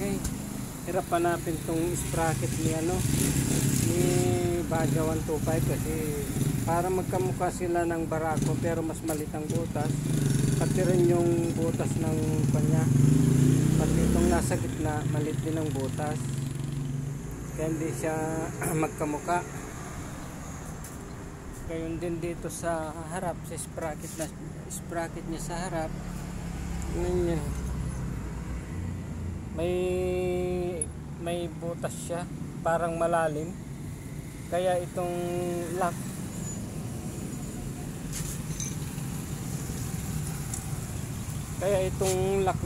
Ay, hirap hanapin tong sprocket ni ni Baja 125 kasi para magkamukha sila ng Barako pero mas malit ang butas, pati rin yung butas ng kanya, pati itong nasa gitna malit din ang butas, kaya hindi siya magkamukha. Gayon din dito sa harap, sa sprocket niya sa harap. Ganyan. May butas siya, parang malalim. Kaya itong lock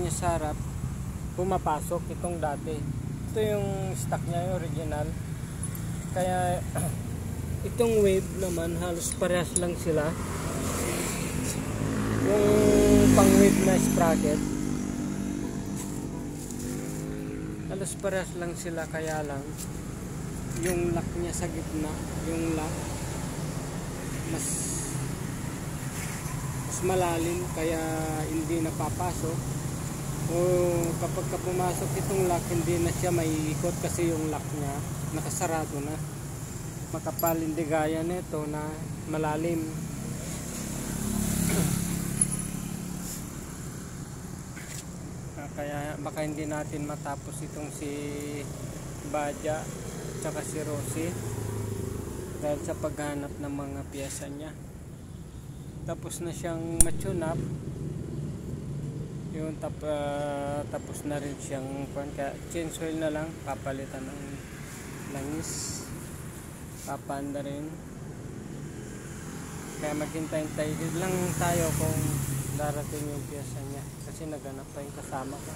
niya sa harap pumapasok, itong dati. Ito yung stock niya, yung original. Kaya itong wave naman halos parehas lang sila. Yung pang wave na sprocket halos parehas lang sila, kaya lang yung lock niya sa gitna, yung lock mas malalim, kaya hindi napapasok. O kapag pumasok itong lock, hindi na siya maiikot kasi yung lock niya nakasarado na. Makapal, hindi gaya nito na malalim. Kaya baka hindi natin matapos itong si Baja tsaka si Rosie dahil sa paghanap ng mga piyesa niya. Tapos na siyang matune up yun, tapos na rin siyang kaya change oil na lang, papalitan ng langis, papanda rin. Kaya maghintay lang tayo kung darating yung piyesa niya kasi naghanap pa yung kasama ko.